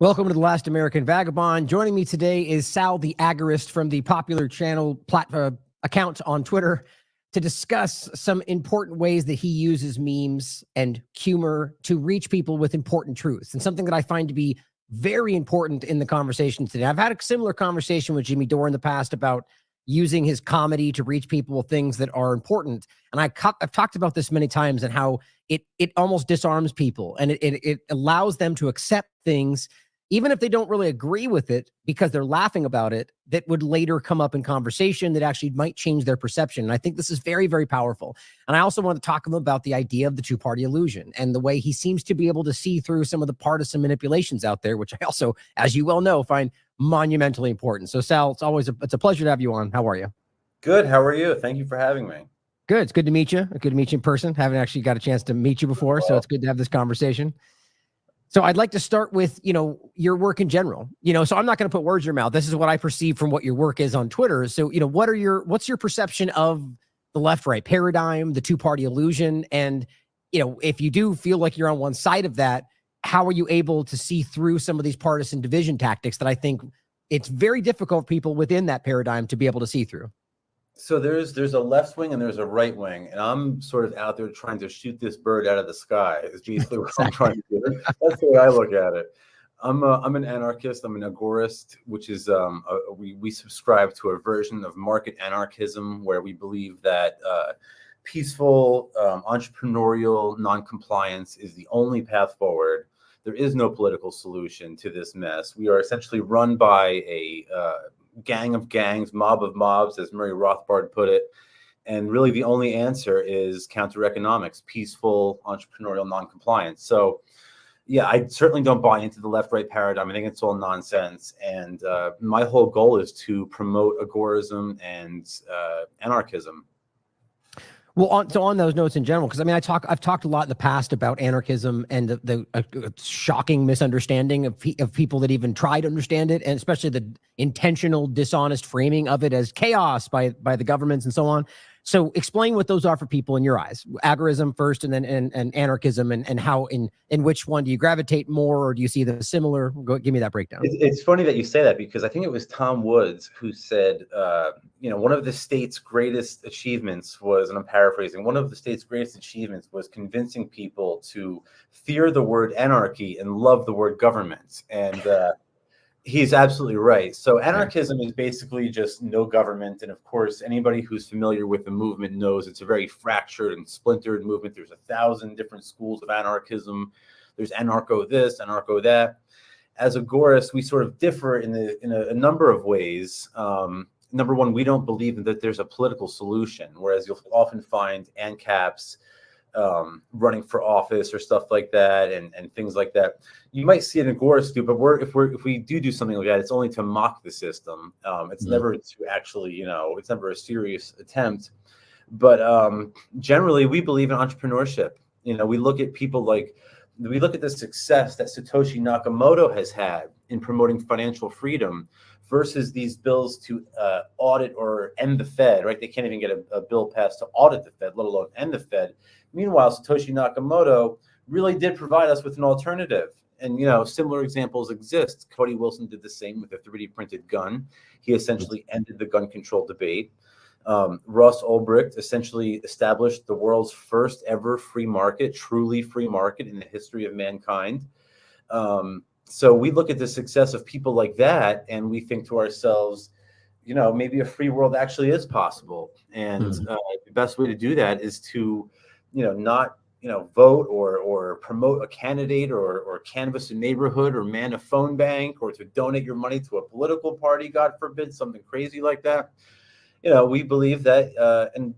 Welcome to The Last American Vagabond. Joining me today is Sal The Agorist from the popular channel account on Twitter to discuss some important ways that he uses memes and humor to reach people with important truths, and something that I find to be very important in the conversation today. I've had a similar conversation with Jimmy Dore in the past about using his comedy to reach people with things that are important. And I've talked about this many times and how it almost disarms people, and it allows them to accept things even if they don't really agree with it, because they're laughing about it, that would later come up in conversation that actually might change their perception. And I think this is very, very powerful. And I also want to talk to him about the idea of the two-party illusion and the way he seems to be able to see through some of the partisan manipulations out there, which I also, as you well know, find monumentally important. So Sal, it's a pleasure to have you on. How are you? Good. How are you? Thank you for having me. Good. It's good to meet you. Good to meet you in person. Haven't actually got a chance to meet you before, so it's good to have this conversation. So I'd like to start with, your work in general, so I'm not going to put words in your mouth. This is what I perceive from what your work is on Twitter. So, what's your perception of the left-right paradigm, the two-party illusion? And, if you do feel like you're on one side of that, how are you able to see through some of these partisan division tactics that I think it's very difficult for people within that paradigm to be able to see through? So there's a left wing and there's a right wing, and I'm sort of out there trying to shoot this bird out of the sky. Is basically what I'm trying to do. That's the way I look at it. I'm an anarchist. I'm an agorist, which is we subscribe to a version of market anarchism where we believe that peaceful entrepreneurial non-compliance is the only path forward. There is no political solution to this mess. We are essentially run by a gang of gangs, mob of mobs, as Murray Rothbard put it. And really the only answer is counter economics, peaceful entrepreneurial non-compliance. So yeah, I certainly don't buy into the left-right paradigm. I think it's all nonsense. And my whole goal is to promote agorism and anarchism. Well, on those notes in general, because I've talked a lot in the past about anarchism and the shocking misunderstanding of people that even try to understand it, and especially the intentional dishonest framing of it as chaos by the governments and so on. So explain what those are for people in your eyes. Agorism first, and then and anarchism, and how in which one do you gravitate more, or do you see them similar? Give me that breakdown. It's funny that you say that, because I think it was Tom Woods who said, one of the state's greatest achievements was, and I'm paraphrasing, one of the state's greatest achievements was convincing people to fear the word anarchy and love the word government. And he's absolutely right. So anarchism is basically just no government. And of course, anybody who's familiar with the movement knows it's a very fractured and splintered movement. There's 1,000 different schools of anarchism. There's anarcho this, anarcho that. As agorists, we sort of differ in a number of ways. Number one, we don't believe that there's a political solution, whereas you'll often find ANCAPs running for office or stuff like that, and things like that. You might see an agorist do, but if we do something like that, it's only to mock the system. It's never to actually, it's never a serious attempt. But generally, we believe in entrepreneurship. We look at people we look at the success that Satoshi Nakamoto has had in promoting financial freedom versus these bills to audit or end the Fed, right? They can't even get a bill passed to audit the Fed, let alone end the Fed. Meanwhile, Satoshi Nakamoto really did provide us with an alternative. And, similar examples exist. Cody Wilson did the same with a 3D printed gun. He essentially ended the gun control debate. Ross Ulbricht essentially established the world's first ever free market, truly free market in the history of mankind. So we look at the success of people like that, and we think to ourselves, maybe a free world actually is possible. And the best way to do that is to, not, vote or promote a candidate or canvass a neighborhood or man a phone bank or to donate your money to a political party, God forbid, something crazy like that. We believe that, and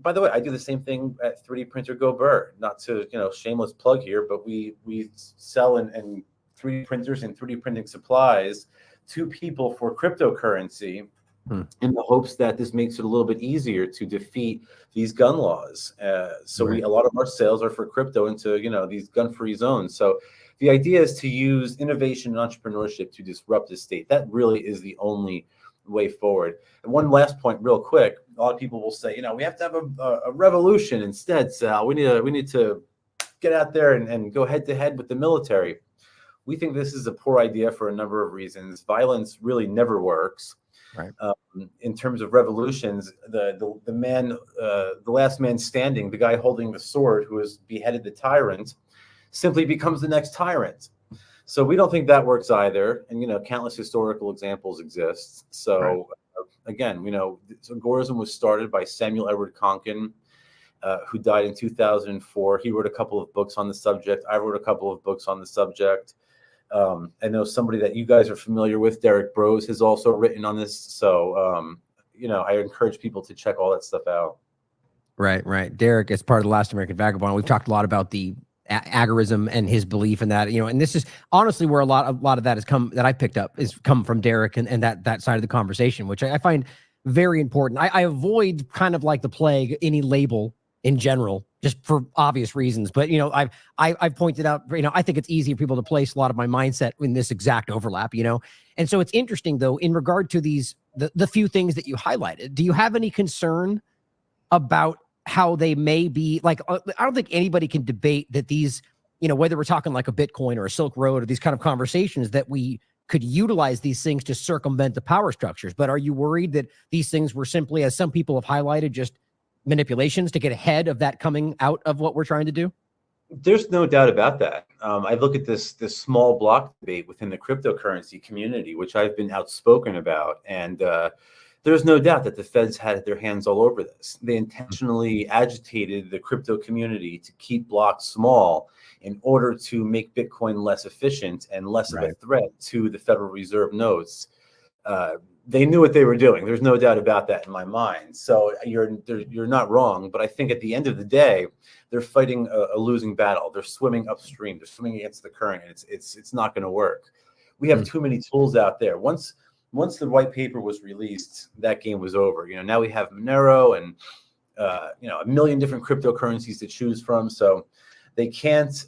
by the way, I do the same thing at 3D Printer Go Burr. Not to, shameless plug here, but we sell and 3D printers and 3D printing supplies to people for cryptocurrency in the hopes that this makes it a little bit easier to defeat these gun laws. So a lot of our sales are for crypto into, these gun-free zones. So the idea is to use innovation and entrepreneurship to disrupt the state. That really is the only way forward. And one last point real quick, a lot of people will say, we have to have a revolution instead, Sal. We need to get out there and go head to head with the military. We think this is a poor idea for a number of reasons. Violence really never works. Right. In terms of revolutions, the last man standing, the guy holding the sword who has beheaded the tyrant, simply becomes the next tyrant. So we don't think that works either. And, countless historical examples exist. So Right. Again, Agorism was started by Samuel Edward Konkin, who died in 2004. He wrote a couple of books on the subject. I wrote a couple of books on the subject. I know somebody that you guys are familiar with, Derek Brose, has also written on this. So, I encourage people to check all that stuff out. Right. Derek, as part of the Last American Vagabond, we've talked a lot about the agorism and his belief in that, and this is honestly where a lot of that has come, that I picked up, is come from Derek and that side of the conversation, which I find very important. I avoid, kind of like the plague, any label in general, just for obvious reasons. But I've pointed out, I think it's easy for people to place a lot of my mindset in this exact overlap, and so it's interesting though, in regard to the few things that you highlighted. Do you have any concern about how they may be, like, I don't think anybody can debate that these, whether we're talking like a Bitcoin or a Silk Road or these kind of conversations, that we could utilize these things to circumvent the power structures. But are you worried that these things were simply, as some people have highlighted, just manipulations to get ahead of that coming out of what we're trying to do? There's no doubt about that. I look at this small block debate within the cryptocurrency community, which I've been outspoken about, and there's no doubt that the feds had their hands all over this. They intentionally agitated the crypto community to keep blocks small in order to make Bitcoin less efficient and less of a threat to the Federal Reserve notes. They knew what they were doing. There's no doubt about that in my mind. So you're not wrong, but I think at the end of the day, they're fighting a losing battle. They're swimming upstream. They're swimming against the current, and it's not going to work. We have too many tools out there. Once the white paper was released, that game was over. Now we have Monero and a million different cryptocurrencies to choose from. So they can't.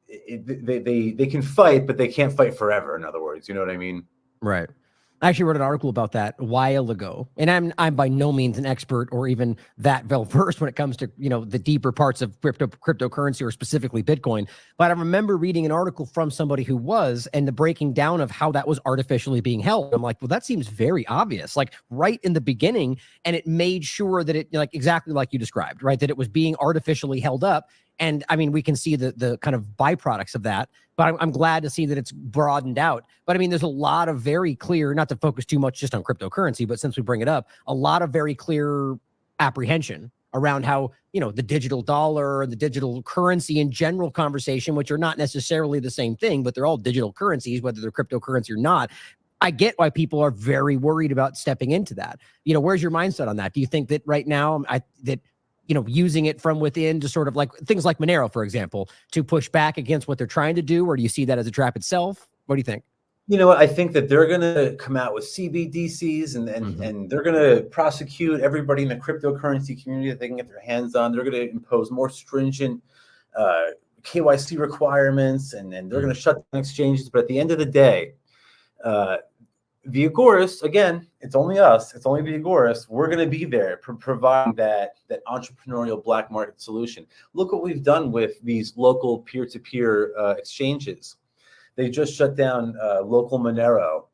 They can fight, but they can't fight forever. In other words, you know what I mean? Right. I actually wrote an article about that a while ago, and I'm by no means an expert or even that well versed when it comes to the deeper parts of cryptocurrency or specifically Bitcoin. But I remember reading an article from somebody who was, and the breaking down of how that was artificially being held. I'm like, well, that seems very obvious, like right in the beginning, and it made sure that it, like exactly like you described, right, that it was being artificially held up. And I mean, we can see the kind of byproducts of that, but I'm glad to see that it's broadened out. But I mean, there's a lot of very clear, not to focus too much just on cryptocurrency, but since we bring it up, a lot of very clear apprehension around how, the digital dollar and the digital currency in general conversation, which are not necessarily the same thing, but they're all digital currencies, whether they're cryptocurrency or not. I get why people are very worried about stepping into that. Where's your mindset on that? Do you think that right now using it from within to sort of like things like Monero, for example, to push back against what they're trying to do? Or do you see that as a trap itself? What do you think? You know what? I think that they're going to come out with CBDCs and they're going to prosecute everybody in the cryptocurrency community that they can get their hands on. They're going to impose more stringent KYC requirements, and they're going to shut down exchanges. But at the end of the day, the Agorists, again, it's only us. It's only the Agorists. We're going to be there providing that entrepreneurial black market solution. Look what we've done with these local peer-to-peer exchanges. They just shut down local Monero.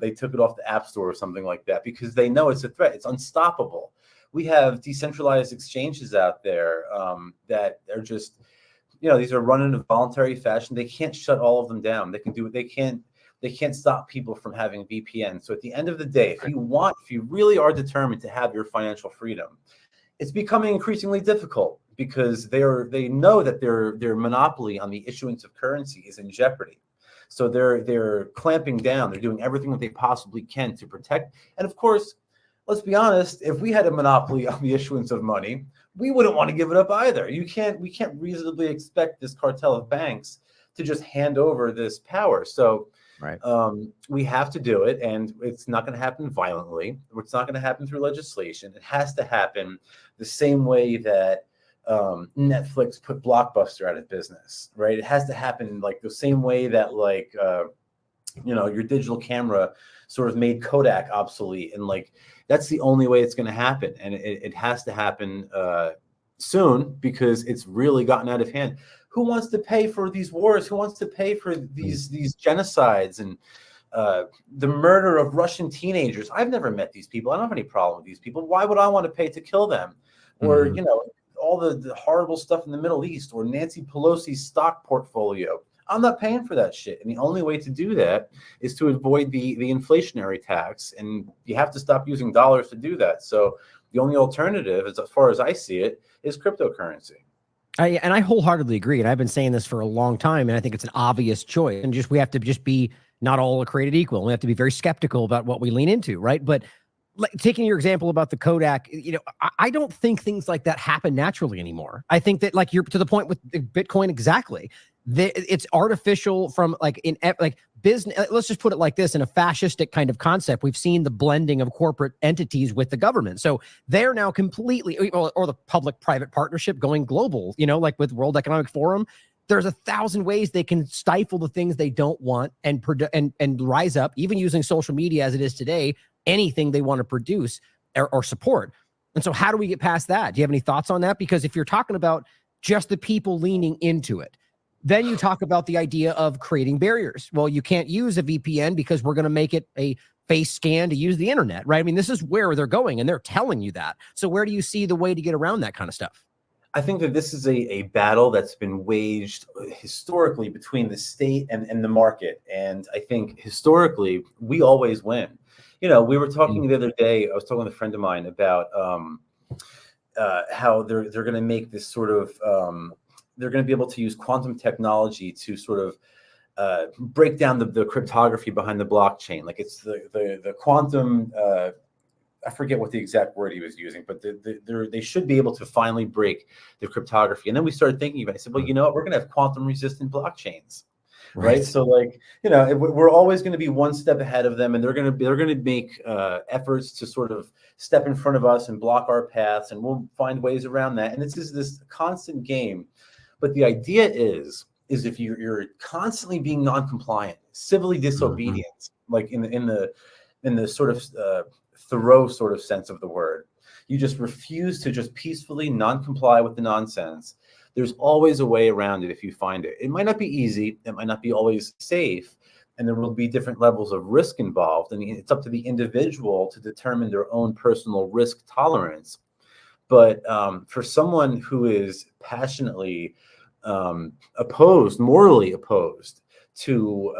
They took it off the App Store or something like that because they know it's a threat. It's unstoppable. We have decentralized exchanges out there that are just, these are run in a voluntary fashion. They can't shut all of them down. They can do what they can't. They can't stop people from having VPN. So at the end of the day, if you really are determined to have your financial freedom, it's becoming increasingly difficult because they know that their monopoly on the issuance of currency is in jeopardy. So they're clamping down. They're doing everything that they possibly can to protect. And of course, let's be honest, if we had a monopoly on the issuance of money, we wouldn't want to give it up either. We can't reasonably expect this cartel of banks to just hand over this power. So we have to do it, and it's not going to happen violently. It's not going to happen through legislation. It has to happen the same way that Netflix put Blockbuster out of business, right? It has to happen like the same way that your digital camera sort of made Kodak obsolete, and like that's the only way it's going to happen, and it has to happen soon because it's really gotten out of hand. Who wants to pay for these wars? Who wants to pay for these genocides and the murder of Russian teenagers? I've never met these people. I don't have any problem with these people. Why would I want to pay to kill them? Or, you know, all the horrible stuff in the Middle East, or Nancy Pelosi's stock portfolio. I'm not paying for that shit. And the only way to do that is to avoid the inflationary tax. And you have to stop using dollars to do that. So the only alternative, as far as I see it, is cryptocurrency. And I wholeheartedly agree. And I've been saying this for a long time. And I think it's an obvious choice. And we have to just be not all created equal. We have to be very skeptical about what we lean into, right? But like, taking your example about the Kodak, you know, I don't think things like that happen naturally anymore. I think that, like, you're to the point with Bitcoin exactly. It's artificial from like business. Let's just put it like this: in a fascistic kind of concept, we've seen the blending of corporate entities with the government. So they're now completely, or the public-private partnership going global. You know, like with World Economic Forum. There's 1,000 ways they can stifle the things they don't want and rise up, even using social media as it is today, anything they want to produce or support. And so how do we get past that? Do you have any thoughts on that? Because if you're talking about just the people leaning into it, then you talk about the idea of creating barriers. Well, you can't use a VPN because we're going to make it a face scan to use the internet, right? I mean, this is where they're going, and they're telling you that. So where do you see the way to get around that kind of stuff? I think that this is a battle that's been waged historically between the state and the market. And I think historically, we always win. You know, we were talking the other day, I was talking with a friend of mine about how they're going to make this sort of, they're going to be able to use quantum technology to sort of break down the cryptography behind the blockchain. Like it's the quantum, I forget what the exact word he was using, but they should be able to finally break the cryptography. And then we started thinking about it. I said, well, you know what? We're going to have quantum resistant blockchains, right? So like, you know, we're always going to be one step ahead of them, and they're going to make efforts to sort of step in front of us and block our paths, and we'll find ways around that. And it's just this constant game. But the idea is if you're constantly being non-compliant, civilly disobedient, like in the sort of Thoreau sort of sense of the word, you just refuse to just peacefully non-comply with the nonsense, there's always a way around it if you find it. It might not be easy, it might not be always safe, and there will be different levels of risk involved. I mean, it's up to the individual to determine their own personal risk tolerance. But for someone who is passionately opposed, morally opposed to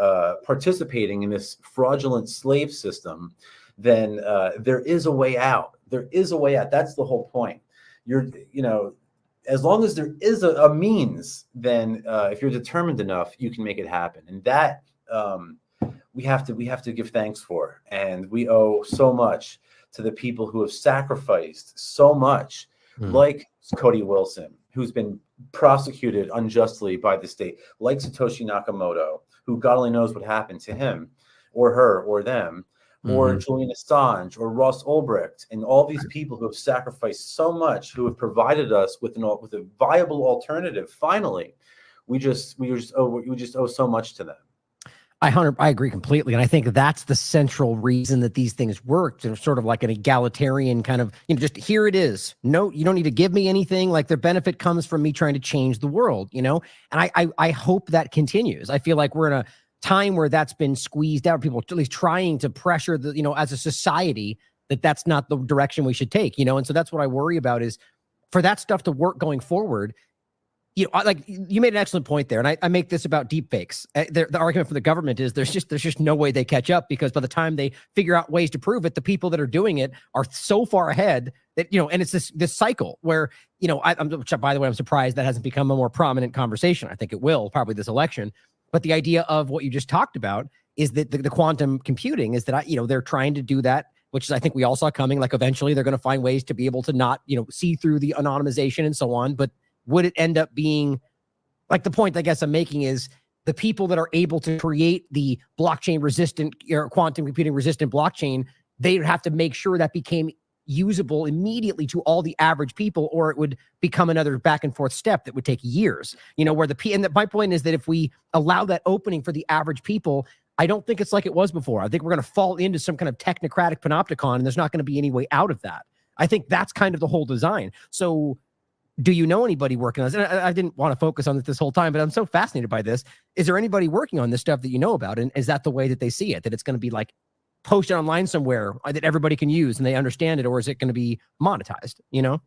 participating in this fraudulent slave system, then there is a way out. There is a way out. That's the whole point. As long as there is a means, then if you're determined enough, you can make it happen. And that we have to give thanks for. And we owe so much to the people who have sacrificed so much, like Cody Wilson, who's been prosecuted unjustly by the state, like Satoshi Nakamoto, who God only knows what happened to him or her or them, or Julian Assange, or Ross Ulbricht, and all these people who have sacrificed so much, who have provided us with a viable alternative. Finally, we just owe so much to them. I agree completely, and I think that's the central reason that these things work. They're sort of like an egalitarian kind of, just here it is. No, you don't need to give me anything. Like, their benefit comes from me trying to change the world, And I hope that continues. I feel like we're in a time where that's been squeezed out. People at least trying to pressure as a society, that's not the direction we should take, And so that's what I worry about, is for that stuff to work going forward. Like you made an excellent point there, and I make this about deep fakes. The argument for the government is there's just no way they catch up, because by the time they figure out ways to prove it, the people that are doing it are so far ahead that, and it's this cycle where, by the way, I'm surprised that hasn't become a more prominent conversation. I think it will, probably this election. But the idea of what you just talked about is that the quantum computing is that, they're trying to do that, which is, I think we all saw coming. Like, eventually they're going to find ways to be able to not, see through the anonymization and so on. But would it end up being, like, the point I guess I'm making is the people that are able to create the blockchain resistant or quantum computing resistant blockchain, they would have to make sure that became usable immediately to all the average people, or it would become another back and forth step that would take years, my point is that if we allow that opening for the average people, I don't think it's like it was before. I think we're going to fall into some kind of technocratic panopticon, and there's not going to be any way out of that. I think that's kind of the whole design. So Do you know anybody working on this? And I didn't want to focus on this whole time, but I'm so fascinated by this. Is there anybody working on this stuff that you know about? And is that the way that they see it? That it's going to be like posted online somewhere that everybody can use and they understand it? Or is it going to be monetized, you know?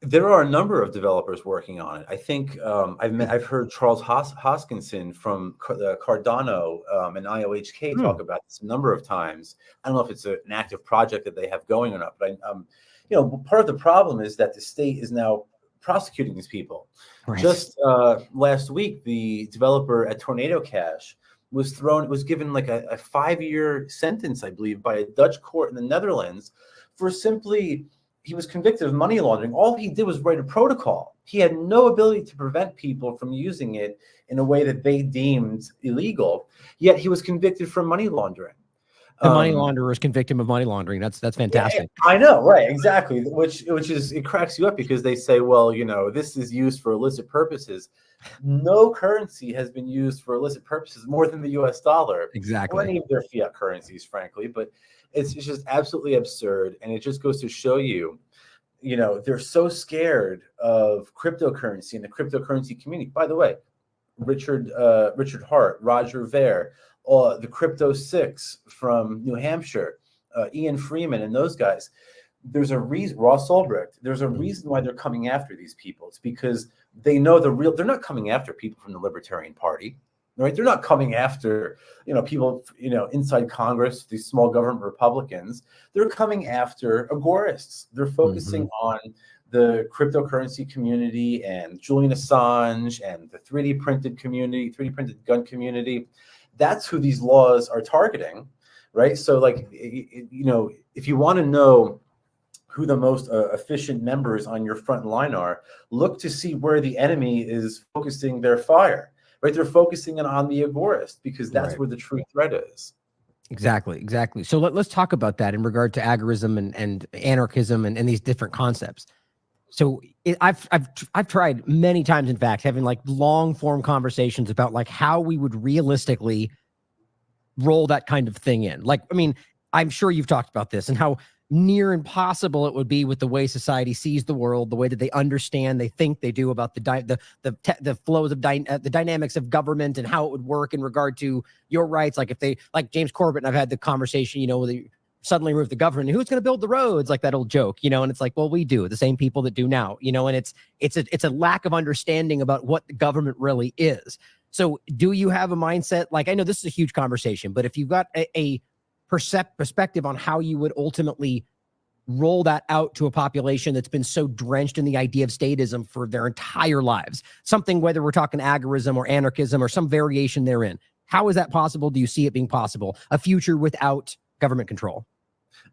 There are a number of developers working on it. I think I've heard Charles Hoskinson from Cardano and IOHK talk about this a number of times. I don't know if it's an active project that they have going or not, but you know, part of the problem is that the state is now prosecuting these people. Right. Just last week, the developer at Tornado Cash was given like a 5-year sentence, I believe, by a Dutch court in the Netherlands for simply. He was convicted of money laundering. All he did was write a protocol. He had no ability to prevent people from using it in a way that they deemed illegal, yet he was convicted for money laundering. The money launderers convict him of money laundering. That's fantastic. Yeah, I know, right? Exactly. Which is, it cracks you up because they say, well, you know, this is used for illicit purposes. No currency has been used for illicit purposes more than the U.S. dollar. Exactly. Or any of their fiat currencies, frankly. But it's just absolutely absurd, and it just goes to show you, you know, they're so scared of cryptocurrency and the cryptocurrency community. By the way, Richard Hart, Roger Ver, the Crypto Six from New Hampshire, Ian Freeman, and those guys. There's a reason. Ross Ulbricht. There's a reason why they're coming after these people. It's because they know they're not coming after people from the Libertarian Party. Right? They're not coming after, you know, people, you know, inside Congress, these small government Republicans. They're coming after agorists. They're focusing on the cryptocurrency community and Julian Assange and the 3D printed community, 3D printed gun community. That's who these laws are targeting, right? So, like, you know, if you want to know who the most efficient members on your front line are, look to see where the enemy is focusing their fire. Right, they're focusing on the agorist because that's where the true threat is. Exactly. So let's talk about that in regard to agorism and anarchism and these different concepts. So I've tried many times, in fact, having like long form conversations about like how we would realistically roll that kind of thing in. Like, I mean, I'm sure you've talked about this and how near impossible it would be with the way society sees the world, the way that they understand, they think they do about the flows of the dynamics of government and how it would work in regard to your rights. Like if they, like James Corbett and I've had the conversation, you know, where they suddenly remove the government, who's going to build the roads? Like that old joke, you know, and it's like, well, we do, the same people that do now, you know, and it's a lack of understanding about what the government really is. So do you have a mindset? Like, I know this is a huge conversation, but if you've got a perspective on how you would ultimately roll that out to a population that's been so drenched in the idea of statism for their entire lives, something, whether we're talking agorism or anarchism or some variation therein, how is that possible? Do you see it being possible? A future without government control?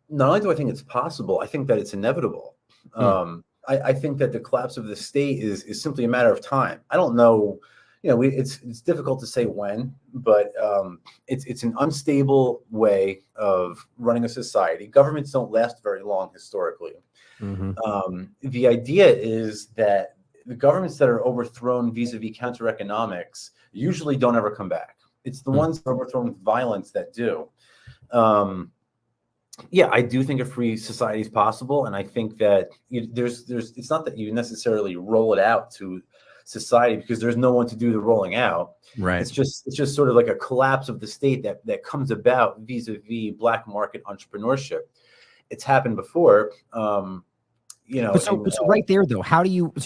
Not only do I think it's possible, I think that it's inevitable. I think that the collapse of the state is simply a matter of time. I don't know. You know, it's difficult to say when, but it's an unstable way of running a society. Governments don't last very long historically. The idea is that the governments that are overthrown vis-a-vis counter economics usually don't ever come back. It's the ones that are overthrown with violence that do. Yeah, I do think a free society is possible, and I think that it's not that you necessarily roll it out to society because there's no one to do the rolling out. Right. It's just sort of like a collapse of the state that comes about vis-a-vis black market entrepreneurship. It's happened before. You know, so right there though,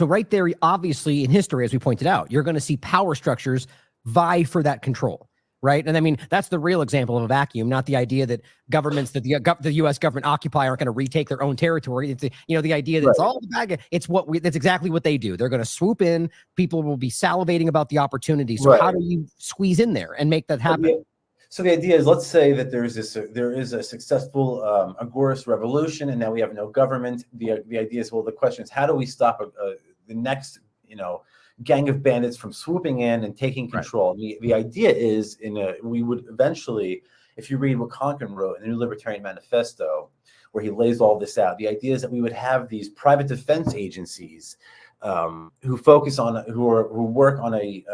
right there, obviously in history, as we pointed out, you're going to see power structures vie for that control. Right. And I mean, that's the real example of a vacuum, not the idea that governments that the U.S. government occupy aren't going to retake their own territory. It's the idea that it's all the bag. It's that's exactly what they do. They're going to swoop in. People will be salivating about the opportunity. So how do you squeeze in there and make that happen? So the idea is, let's say that there is a successful agorist revolution, and now we have no government. The idea is, well, the question is, how do we stop the next, you know, gang of bandits from swooping in and taking control? Right. The idea is, we would eventually, if you read what Conklin wrote in the New Libertarian Manifesto, where he lays all this out, the idea is that we would have these private defense agencies who work on a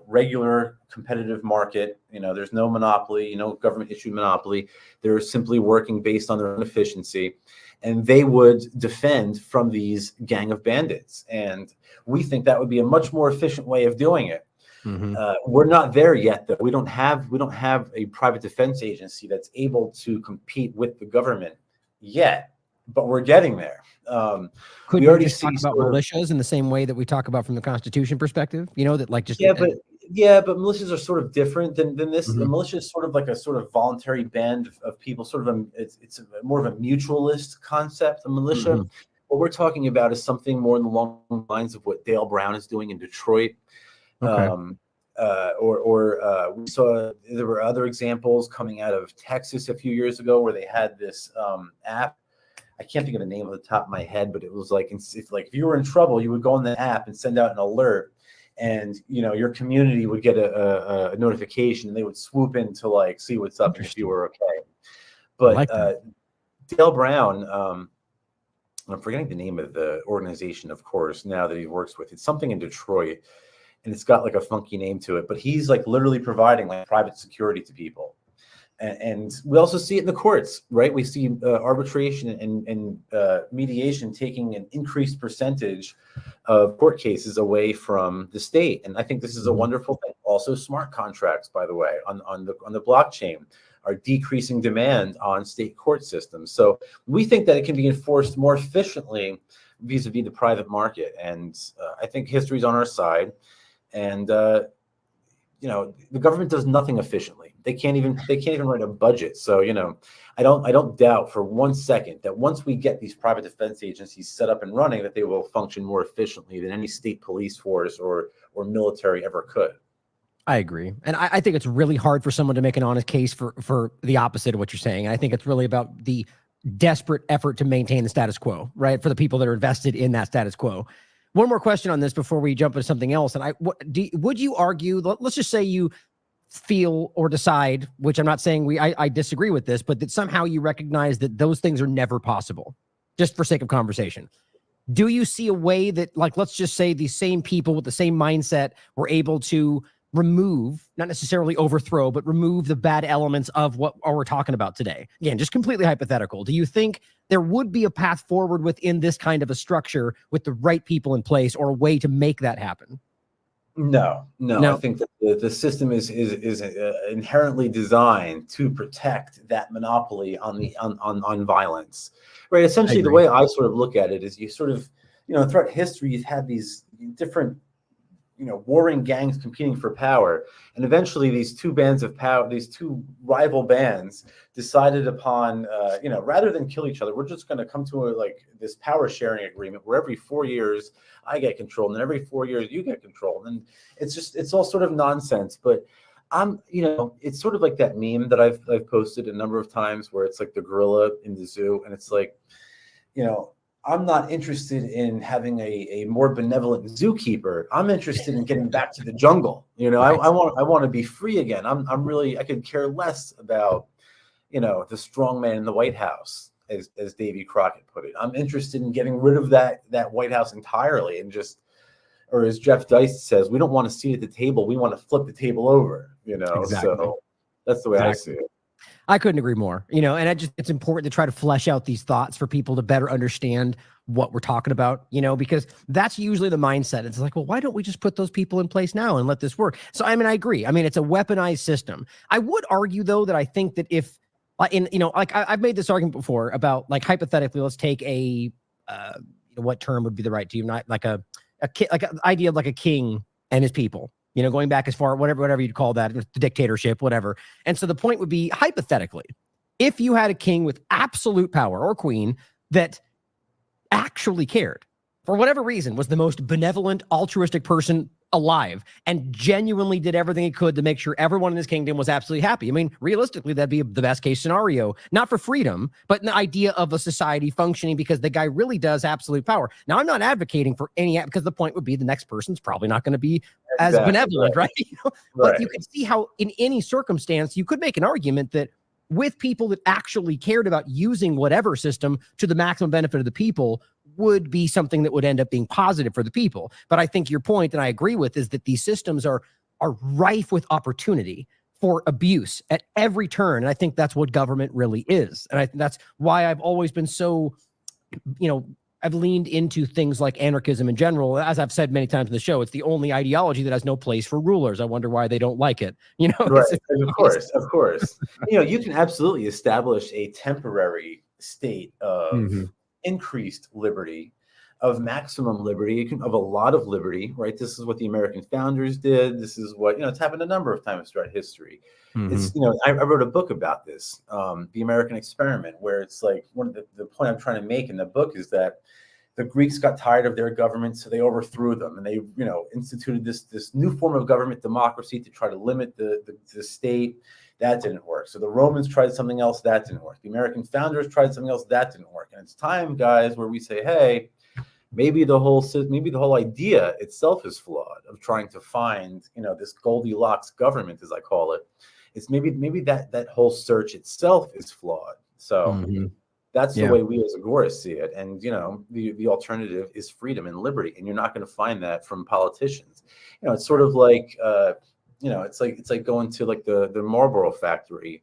regular competitive market. You know, there's no monopoly, government issued monopoly. They're simply working based on their own efficiency. and they would defend from these gang of bandits. And we think that would be a much more efficient way of doing it. We're not there yet, though. We don't have a private defense agency that's able to compete with the government yet, but we're getting there. Could we we already just see talk about militias in the same way that we talk about from the Constitution perspective? You know, that like just but militias are sort of different than this. A militia is sort of like a sort of voluntary band of people. Sort of it's more of a mutualist concept. A militia. What we're talking about is something more in the long lines of what Dale Brown is doing in Detroit. Okay. We saw there were other examples coming out of Texas a few years ago where they had this app. I can't think of the name off the top of my head, but it was like if you were in trouble, you would go on the app and send out an alert, and your community would get a notification, and they would swoop in to like see what's up and if you were okay. But Dale Brown, I'm forgetting the name of the organization, of course, now that he works with. It's something in Detroit, and it's got like a funky name to it, but he's like literally providing like private security to people. And we also see it in the courts, right? We see arbitration and mediation taking an increased percentage of court cases away from the state. And I think this is a wonderful thing. Also, smart contracts, by the way, on the blockchain are decreasing demand on state court systems. So we think that it can be enforced more efficiently vis-a-vis the private market. And I think history's on our side. And the government does nothing efficiently. They can't even write a budget. So I don't doubt for 1 second that once we get these private defense agencies set up and running, that they will function more efficiently than any state police force or military ever could. I agree. And I think it's really hard for someone to make an honest case for the opposite of what you're saying. And I think it's really about the desperate effort to maintain the status quo, right? For the people that are invested in that status quo. One more question on this before we jump into something else. And would you argue, let's just say you feel or decide, which I'm not saying I disagree with this, but that somehow you recognize that those things are never possible, just for sake of conversation. Do you see a way that, like, let's just say these same people with the same mindset were able to remove, not necessarily overthrow, but remove the bad elements of what we're talking about today? Again, just completely hypothetical. Do you think there would be a path forward within this kind of a structure with the right people in place, or a way to make that happen? No. I think that the system is inherently designed to protect that monopoly on violence, right? Essentially, the way I sort of look at it is you sort of, throughout history, you've had these different warring gangs competing for power, and eventually these two bands of power, these two rival bands, decided upon rather than kill each other, we're just going to come to this power sharing agreement where every 4 years I get control, and then every 4 years you get control, and it's all sort of nonsense. But it's sort of like that meme that I've posted a number of times where it's like the gorilla in the zoo, and it's like, I'm not interested in having a more benevolent zookeeper. I'm interested in getting back to the jungle. I want to be free again. I could care less about, the strong man in the White House, as Davy Crockett put it. I'm interested in getting rid of that White House entirely, and or as Jeff Dice says, we don't want to sit at the table. We want to flip the table over, Exactly. So that's the way I see it. I couldn't agree more, and it's important to try to flesh out these thoughts for people to better understand what we're talking about, because that's usually the mindset. It's like, well, why don't we just put those people in place now and let this work? So, I agree. It's a weaponized system. I would argue, though, that I think that if I've made this argument before about, like, hypothetically, let's take what term would be the right to you? Not like an idea of like a king and his people. Going back as far, whatever you'd call that, the dictatorship, whatever. And so the point would be, hypothetically, if you had a king with absolute power, or queen, that actually cared, for whatever reason, was the most benevolent, altruistic person alive, and genuinely did everything he could to make sure everyone in his kingdom was absolutely happy. Realistically, that'd be the best case scenario, not for freedom, but the idea of a society functioning because the guy really does absolute power. Now, I'm not advocating for any, because the point would be the next person's probably not going to be as benevolent, right? But you can see how in any circumstance, you could make an argument that with people that actually cared about using whatever system to the maximum benefit of the people would be something that would end up being positive for the people. But I think your point, and I agree with, is that these systems are rife with opportunity for abuse at every turn. And I think that's what government really is. And I think that's why I've always been so I've leaned into things like anarchism in general. As I've said many times in the show, it's the only ideology that has no place for rulers. I wonder why they don't like it. Right. Of course. Of course. You can absolutely establish a temporary state of increased liberty, of maximum liberty, of a lot of liberty, right? This is what the American founders did. This is what, it's happened a number of times throughout history. It's, I wrote a book about this, The American Experiment, where it's like one of the point I'm trying to make in the book is that the Greeks got tired of their government, so they overthrew them, and they, instituted this new form of government democracy to try to limit the state. That didn't work. So the Romans tried something else. That didn't work. The American founders tried something else. That didn't work. And it's time, guys, where we say, hey, maybe the whole idea itself is flawed, of trying to find, this Goldilocks government, as I call it. It's maybe that whole search itself is flawed. So that's the way we as Agorists see it. And, the alternative is freedom and liberty. And you're not going to find that from politicians. It's sort of like, it's like going to like the Marlboro factory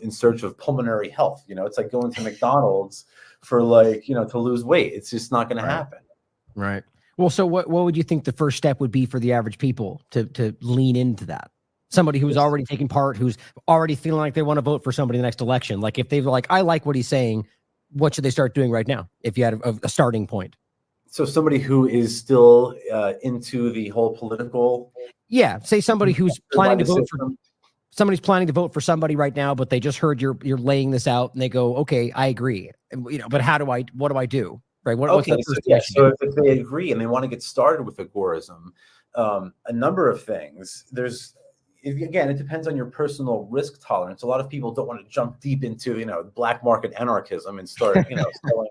in search of pulmonary health. It's like going to McDonald's for to lose weight. It's just not going to happen. Right. Well, so what would you think the first step would be for the average people to lean into that? Somebody who's already taking part, who's already feeling like they want to vote for somebody in the next election. Like if they're like, I like what he's saying, what should they start doing right now? If you had a starting point. So somebody who is still into the whole political. Yeah. Say somebody who's planning to vote for somebody's planning to vote for somebody right now, but they just heard you're laying this out and they go, okay, I agree. But what do I do? Right. What's the first thing? So if they agree and they want to get started with agorism, a number of things. Again, it depends on your personal risk tolerance. A lot of people don't want to jump deep into, black market anarchism and start, selling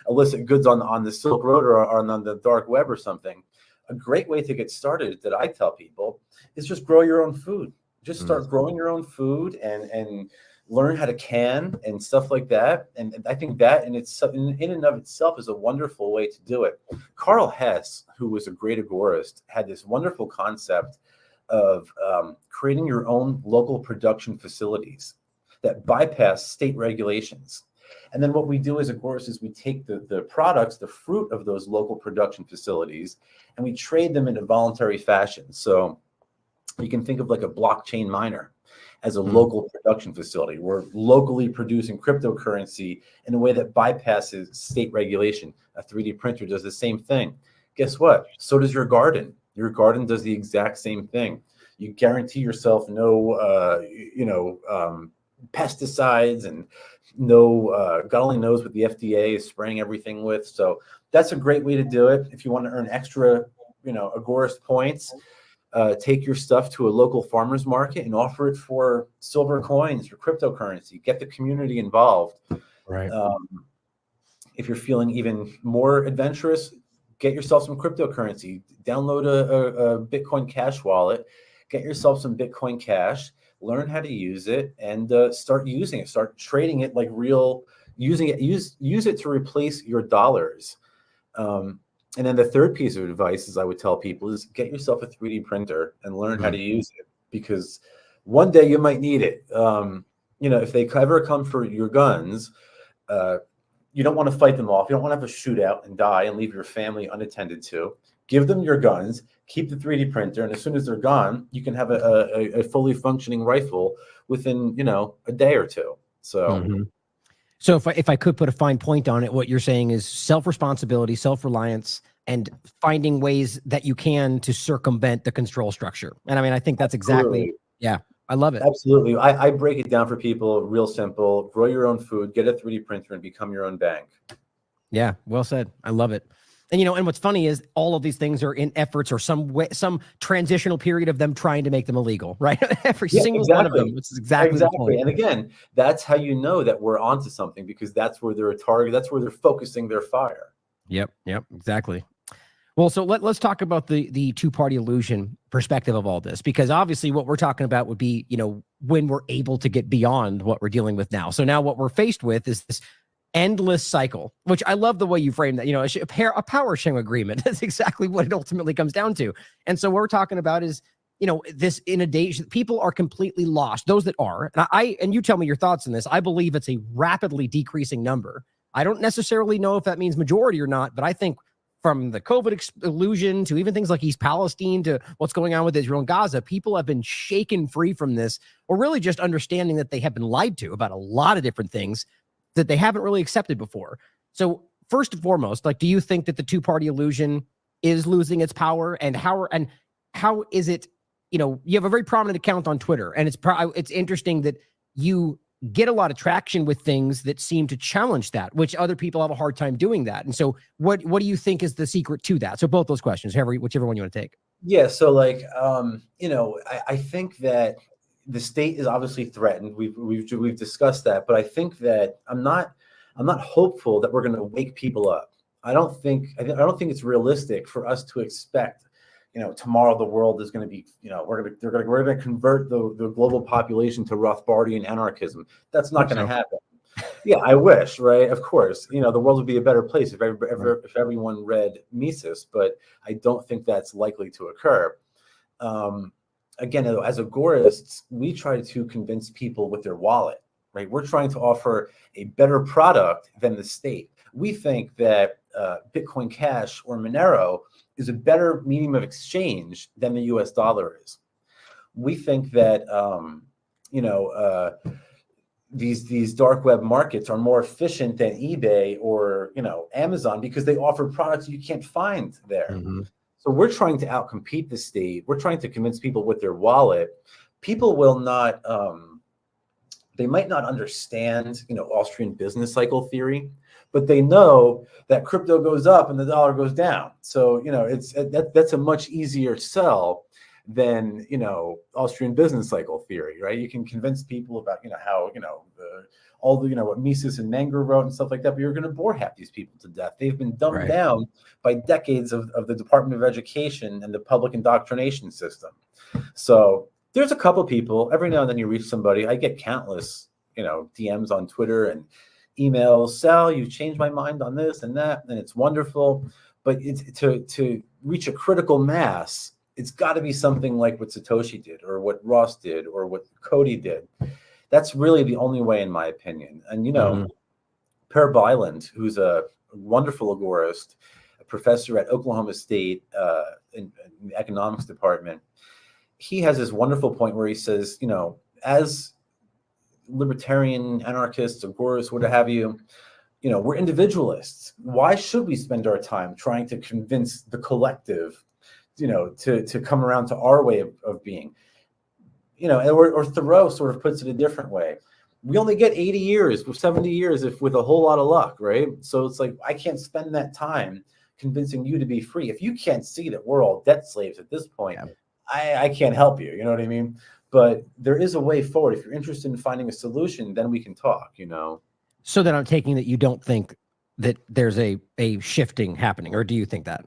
illicit goods on the Silk Road or on the dark web or something. A great way to get started that I tell people is just grow your own food. Just start growing your own food and learn how to can and stuff like that. And I think that in and of itself is a wonderful way to do it. Karl Hess, who was a great agorist, had this wonderful concept of creating your own local production facilities that bypass state regulations. And then what we do as agorists is we take the products, the fruit of those local production facilities, and we trade them in a voluntary fashion. So you can think of like a blockchain miner as a local production facility. We're locally producing cryptocurrency in a way that bypasses state regulation. A 3D printer does the same thing. Guess what? So does your garden. Your garden does the exact same thing. You guarantee yourself no, pesticides and no, God only knows what the FDA is spraying everything with. So that's a great way to do it. If you want to earn extra, agorist points, take your stuff to a local farmer's market and offer it for silver coins or cryptocurrency. Get the community involved. Right. If you're feeling even more adventurous, get yourself some cryptocurrency. Download a Bitcoin Cash wallet. Get yourself some Bitcoin Cash. Learn how to use it and start using it. Start trading it like real. Using it. Use it to replace your dollars. And then the third piece of advice is I would tell people is get yourself a 3D printer and learn how to use it, because one day you might need it. If they ever come for your guns, you don't want to fight them off. You don't want to have a shootout and die and leave your family unattended to. Give them your guns, keep the 3D printer, and as soon as they're gone, you can have a fully functioning rifle within, a day or two. So, So if I could put a fine point on it, what you're saying is self-responsibility, self-reliance, and finding ways that you can to circumvent the control structure. And I think that's exactly, I love it. Absolutely. I break it down for people real simple. Grow your own food, get a 3D printer, and become your own bank. Yeah, well said. I love it. And and what's funny is all of these things are in efforts or some transitional period of them trying to make them illegal, right? Every single one of them, which is exactly the point. And again, that's how you know that we're onto something, because that's where they're a target. That's where they're focusing their fire. Yep, exactly. Well, so let's talk about the two-party illusion perspective of all this, because obviously what we're talking about would be, when we're able to get beyond what we're dealing with now. So now what we're faced with is this endless cycle, which I love the way you frame that, a power sharing agreement. That's exactly what it ultimately comes down to. And so what we're talking about is, this inundation, people are completely lost. Those that are, and you tell me your thoughts on this. I believe it's a rapidly decreasing number. I don't necessarily know if that means majority or not, but I think from the COVID illusion to even things like East Palestine to what's going on with Israel and Gaza, people have been shaken free from this, or really just understanding that they have been lied to about a lot of different things that they haven't really accepted before. So first and foremost, like, do you think that the two-party illusion is losing its power, and how is it, you have a very prominent account on Twitter, and it's interesting that you get a lot of traction with things that seem to challenge that, which other people have a hard time doing that. And so what do you think is the secret to that? So both those questions, whichever one you want to take. Yeah. So like, I think that the state is obviously threatened. We've discussed that, but I think that I'm not hopeful that we're going to wake people up. I don't think it's realistic for us to expect, tomorrow the world is going to be, we're going to convert the global population to Rothbardian anarchism. That's not going to happen. Yeah, I wish, right? Of course, the world would be a better place if everyone read Mises, but I don't think that's likely to occur. Again, as agorists, we try to convince people with their wallet, right? We're trying to offer a better product than the state. We think that Bitcoin Cash or Monero is a better medium of exchange than the US dollar is. We think that, these dark web markets are more efficient than eBay or, Amazon, because they offer products you can't find there. Mm-hmm. So we're trying to outcompete the state. We're trying to convince people with their wallet. People will not, they might not understand, Austrian business cycle theory, but they know that crypto goes up and the dollar goes down. So, that's a much easier sell than, Austrian business cycle theory, right? You can convince people about, how, all the, what Mises and Menger wrote and stuff like that, but you're going to bore half these people to death. They've been dumbed down by decades of the Department of Education and the public indoctrination system. So there's a couple people, every now and then you reach somebody. I get countless, DMs on Twitter and emails. Sal, you've changed my mind on this and that, and it's wonderful. But it's to reach a critical mass, it's got to be something like what Satoshi did, or what Ross did, or what Cody did. That's really the only way, in my opinion. And Per Byland, who's a wonderful agorist, a professor at Oklahoma State in the economics department, he has this wonderful point where he says, as libertarian anarchists, agorists, what have you, we're individualists. Why should we spend our time trying to convince the collective, to come around to our way of being? Or Thoreau sort of puts it a different way. We only get 80 years, 70 years, if with a whole lot of luck, right? So it's like, I can't spend that time convincing you to be free. If you can't see that we're all debt slaves at this point, I can't help you. You know what I mean? But there is a way forward. If you're interested in finding a solution, then we can talk, So then I'm taking that you don't think that there's a shifting happening, or do you think that?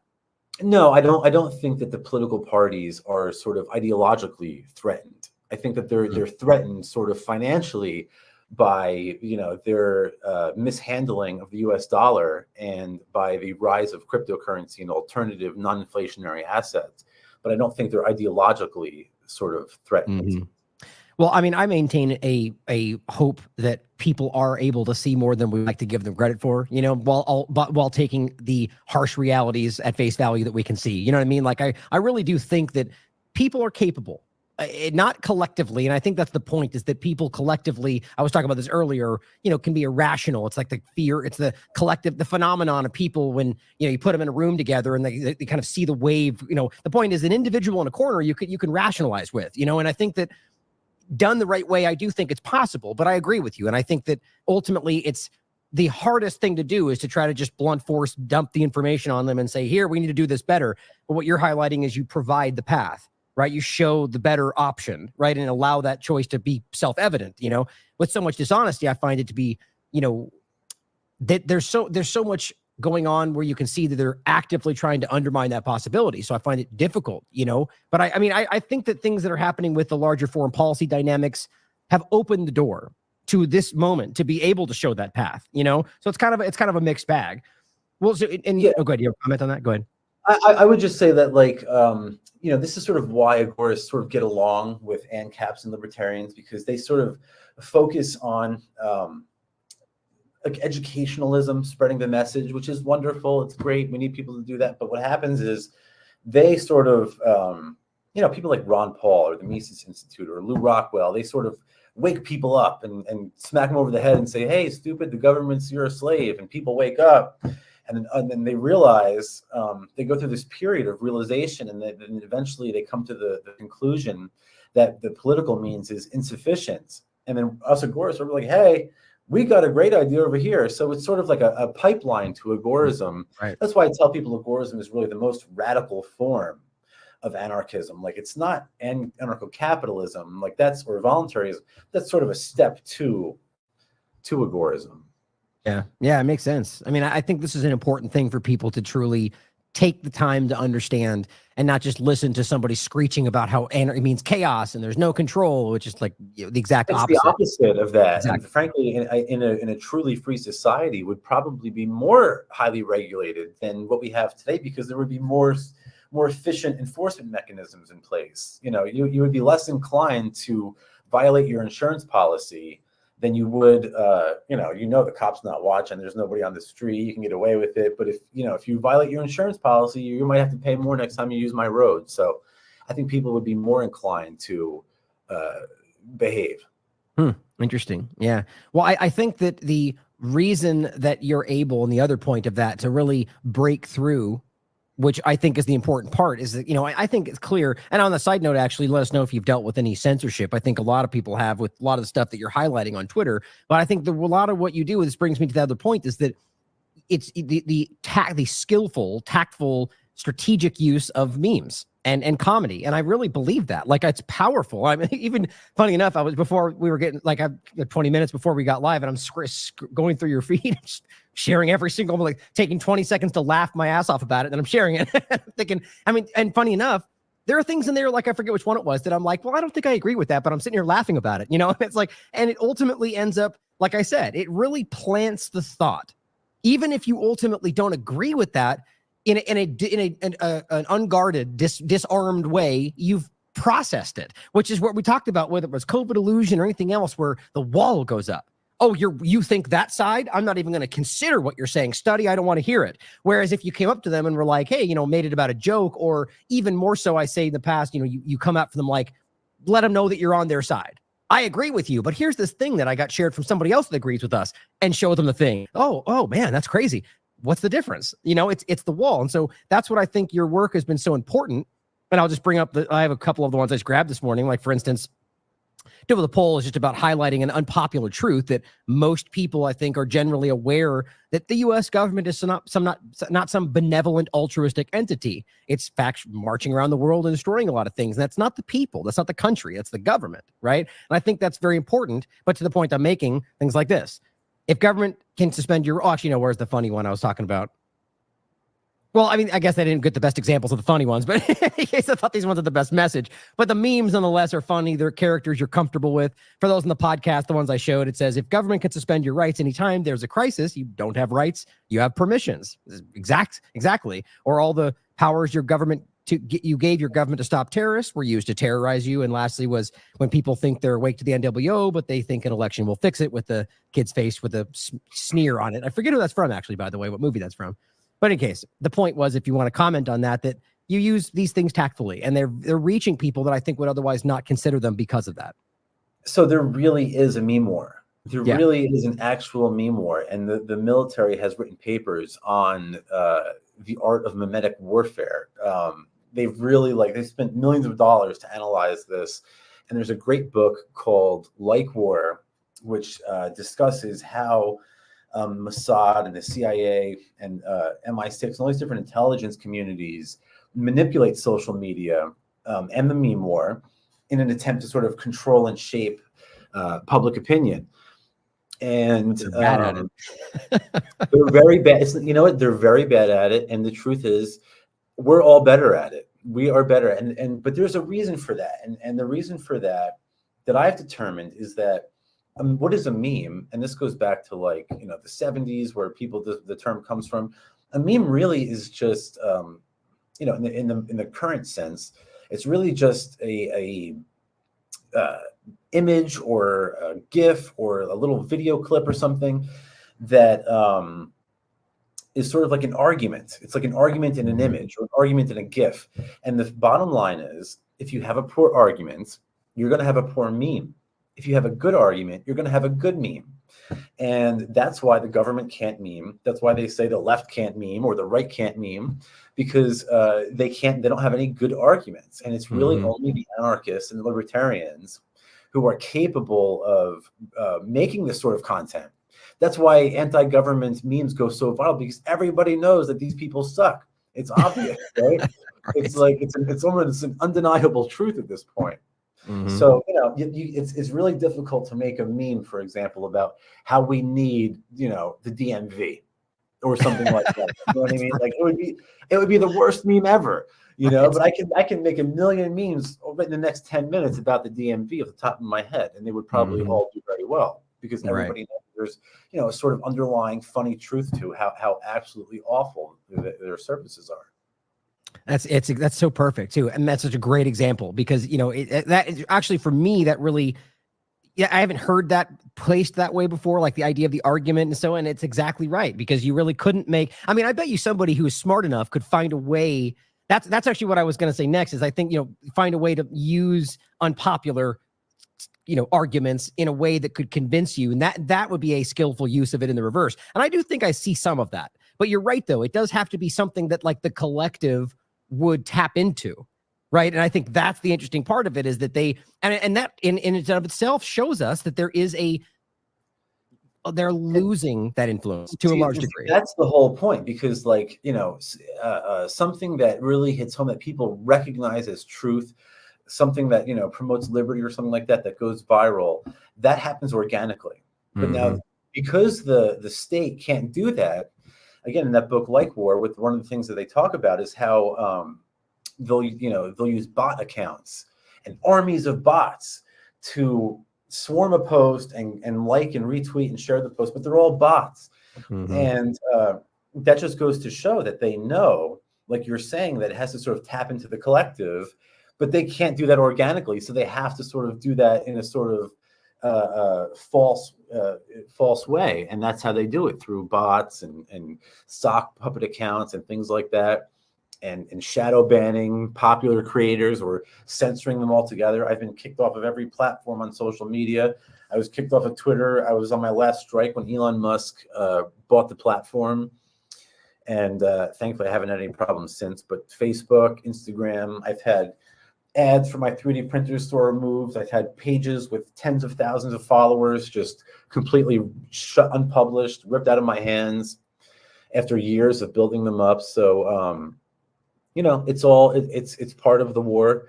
No, I don't think that the political parties are sort of ideologically threatened. I think that they're threatened sort of financially by their mishandling of the US dollar and by the rise of cryptocurrency and alternative non-inflationary assets. But I don't think they're ideologically sort of threatened. Mm-hmm. Well, I mean, I maintain a hope that people are able to see more than we like to give them credit for, while taking the harsh realities at face value that we can see. You know what I mean? Like, I really do think that people are capable, not collectively. And I think that's the point, is that people collectively, I was talking about this earlier, can be irrational. It's like the fear, it's the collective, the phenomenon of people when, you put them in a room together and they kind of see the wave. The point is, an individual in a corner, you can rationalize with, and I think that done the right way, I do think it's possible, but I agree with you. And I think that ultimately it's the hardest thing to do, is to try to just blunt force dump the information on them and say, here, we need to do this better. But what you're highlighting is you provide the path, right? You show the better option, right? And allow that choice to be self-evident. With so much dishonesty, I find it to be, that there's so much going on where you can see that they're actively trying to undermine that possibility. So I find it difficult, but I think that things that are happening with the larger foreign policy dynamics have opened the door to this moment to be able to show that path, so it's kind of a mixed bag. Well, so, and go ahead. You have a comment on that? Go ahead. I would just say that, like, this is sort of why agorists sort of get along with ANCAPs and libertarians, because they sort of focus on, like educationalism, spreading the message, which is wonderful. It's great. We need people to do that. But what happens is they sort of, people like Ron Paul or the Mises Institute or Lou Rockwell, they sort of wake people up and smack them over the head and say, hey, stupid, the government's, you're a slave. And people wake up and then they realize, they go through this period of realization, and then eventually they come to the conclusion that the political means is insufficient. And then us agorists are like, hey, we got a great idea over here. So it's sort of like a pipeline to agorism. Right. That's why I tell people agorism is really the most radical form of anarchism. Like, it's not anarcho-capitalism, like that's, or voluntarism. That's sort of a step to agorism. Yeah, it makes sense. I mean, I think this is an important thing for people to truly take the time to understand and not just listen to somebody screeching about how anarchy means chaos and there's no control, which is like the exact opposite. It's the opposite of that. Exactly. And frankly, in a truly free society would probably be more highly regulated than what we have today, because there would be more efficient enforcement mechanisms in place. You would be less inclined to violate your insurance policy than you would, the cop's not watching, there's nobody on the street, you can get away with it. But if you violate your insurance policy, you might have to pay more next time you use my road. So I think people would be more inclined to behave. Interesting. Yeah. Well, I think that the reason that you're able, and the other point of that, to really break through, which I think is the important part, is that, I think it's clear. And on the side note, actually, let us know if you've dealt with any censorship. I think a lot of people have with a lot of the stuff that you're highlighting on Twitter. But I think a lot of what you do, this brings me to the other point, is that it's the skillful, tactful, strategic use of memes and comedy. And I really believe that. Like, it's powerful. I mean, even funny enough, before we were getting, like, 20 minutes before we got live, and I'm going through your feed, just sharing every single, like, taking 20 seconds to laugh my ass off about it. And I'm sharing it. I'm thinking, and funny enough, there are things in there, like, I forget which one it was, that I'm like, well, I don't think I agree with that, but I'm sitting here laughing about it. It's like, and it ultimately ends up, like I said, it really plants the thought. Even if you ultimately don't agree with that, in an unguarded, disarmed way, you've processed it, which is what we talked about, whether it was COVID illusion or anything else, where the wall goes up. Oh, you think that side? I'm not even going to consider what you're saying. Study, I don't want to hear it. Whereas if you came up to them and were like, hey, made it about a joke, or even more so, I say in the past, you come out for them, like, let them know that you're on their side. I agree with you, but here's this thing that I got shared from somebody else that agrees with us, and show them the thing. Oh man, that's crazy. What's the difference? It's the wall. And so that's what I think your work has been so important. And I'll just bring up I have a couple of the ones I just grabbed this morning. Like, for instance, Devil the Poll is just about highlighting an unpopular truth that most people, I think, are generally aware, that the U.S. government is not some benevolent, altruistic entity. It's fact marching around the world and destroying a lot of things. And that's not the people. That's not the country. That's the government, right? And I think that's very important. But to the point I'm making, things like this. If government can suspend your, actually, where's the funny one I was talking about? Well, I mean, I guess I didn't get the best examples of the funny ones, but in case I thought these ones had the best message. But the memes, nonetheless, are funny. They're characters you're comfortable with. For those in the podcast, the ones I showed, it says, if government can suspend your rights anytime there's a crisis, you don't have rights, you have permissions. Exactly. Or all the powers you gave your government to stop terrorists were used to terrorize you. And lastly was when people think they're awake to the NWO, but they think an election will fix it, with the kid's face with a sneer on it. I forget who that's from, actually, by the way, what movie that's from. But in case, the point was, if you want to comment on that you use these things tactfully, and they're reaching people that I think would otherwise not consider them because of that. So there really is a meme war. There really is an actual meme war. And the military has written papers on the art of mimetic warfare. They've spent millions of dollars to analyze this. And there's a great book called Like War, which discusses how Mossad and the CIA and MI6 and all these different intelligence communities manipulate social media and the meme war in an attempt to sort of control and shape public opinion. And they're bad at it. They're very bad. They're very bad at it. And the truth is, we're all better at it. We are better. But there's a reason for that. And the reason for that I've determined is that what is a meme? And this goes back to the 70s, where the term comes from. A meme really is just, in the current sense, it's really just a image or a GIF or a little video clip or something that is sort of like an argument. It's like an argument in an image or an argument in a GIF. And the bottom line is, if you have a poor argument, you're going to have a poor meme. If you have a good argument, you're going to have a good meme. And that's why the government can't meme. That's why they say the left can't meme or the right can't meme, because they don't have any good arguments. And it's really only the anarchists and the libertarians who are capable of making this sort of content. That's why anti-government memes go so viral, because everybody knows that these people suck. It's obvious, right? It's like it's almost an undeniable truth at this point. So it's really difficult to make a meme, for example, about how we need the DMV or something like that. You know what I mean? Like it would be the worst meme ever. But I can make a million memes in the next 10 minutes about the DMV off the top of my head, and they would probably all do very well, because everybody knows there's a sort of underlying funny truth to how absolutely awful their services are. That's so perfect too, and that's such a great example, because that is actually, for me, that really, I haven't heard that placed that way before, like the idea of the argument and so on. It's exactly right, because you really couldn't make. I mean, I bet you somebody who is smart enough could find a way. That's actually what I was going to say next. Is I think find a way to use unpopular arguments in a way that could convince you, and that would be a skillful use of it in the reverse. And I do think I see some of that. But you're right, though. It does have to be something that like the collective would tap into, right? And I think that's the interesting part of it, is that they and that in and of itself shows us that they're losing that influence to a large degree. That's the whole point, because something that really hits home, that people recognize as truth, something that promotes liberty or something like that goes viral, that happens organically. But now, because the state can't do that, again, in that book Like War, with one of the things that they talk about is how they'll use bot accounts and armies of bots to swarm a post and like and retweet and share the post, but they're all bots. And that just goes to show that they know, like you're saying, that it has to sort of tap into the collective, but they can't do that organically. So they have to sort of do that in a sort of false way, and that's how they do it, through bots and sock puppet accounts and things like that, and shadow banning popular creators or censoring them altogether. I've been kicked off of every platform on social media. I was kicked off of Twitter. I was on my last strike when Elon Musk bought the platform, and thankfully I haven't had any problems since. But Facebook, Instagram, I've had ads for my 3D printer store removed. I've had pages with tens of thousands of followers just completely unpublished, ripped out of my hands after years of building them up. So, it's part of the war.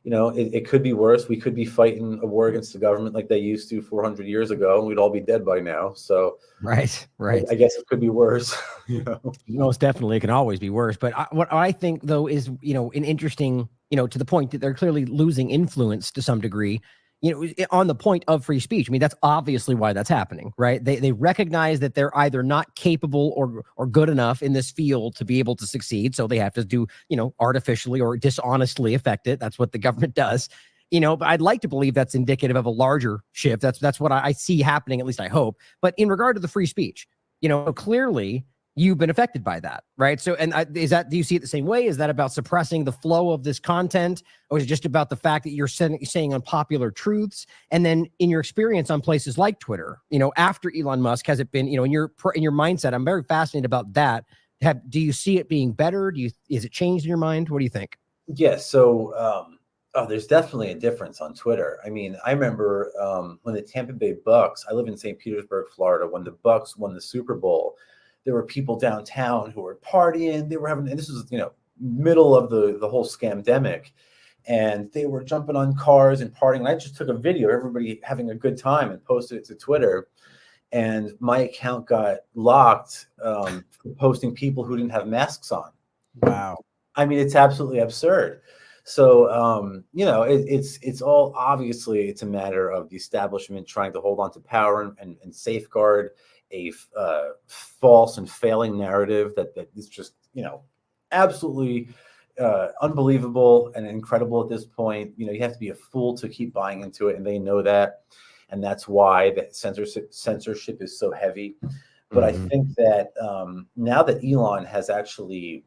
It could be worse. We could be fighting a war against the government like they used to 400 years ago, and we'd all be dead by now. So, right. I guess it could be worse. Most definitely, it can always be worse. But what I think, though, is an interesting, to the point that they're clearly losing influence to some degree, on the point of free speech. I mean, that's obviously why that's happening, right? They recognize that they're either not capable or good enough in this field to be able to succeed, so they have to do artificially or dishonestly affect it. That's what the government does. But I'd like to believe that's indicative of a larger shift. That's what I see happening, at least I hope. But in regard to the free speech, clearly you've been affected by that, right? So, and do you see it the same way? Is that about suppressing the flow of this content, or is it just about the fact that you're saying unpopular truths? And then in your experience on places like Twitter, after Elon Musk, has it been, in your mindset? I'm very fascinated about that. Do you see it being better? Is it changed in your mind? What do you think? Yeah. So, there's definitely a difference on Twitter. I mean, I remember when the Tampa Bay Bucks, I live in St. Petersburg, Florida, when the Bucks won the Super Bowl, there were people downtown who were partying. They were having, and this was, middle of the whole scamdemic, and they were jumping on cars and partying. And I just took a video of everybody having a good time and posted it to Twitter. And my account got locked for posting people who didn't have masks on. Wow. I mean, it's absolutely absurd. So, it's all, obviously, it's a matter of the establishment trying to hold on to power and safeguard a false and failing narrative that is just, absolutely unbelievable and incredible at this point. You have to be a fool to keep buying into it, and they know that. And that's why the censorship is so heavy. But I think that now that Elon has actually,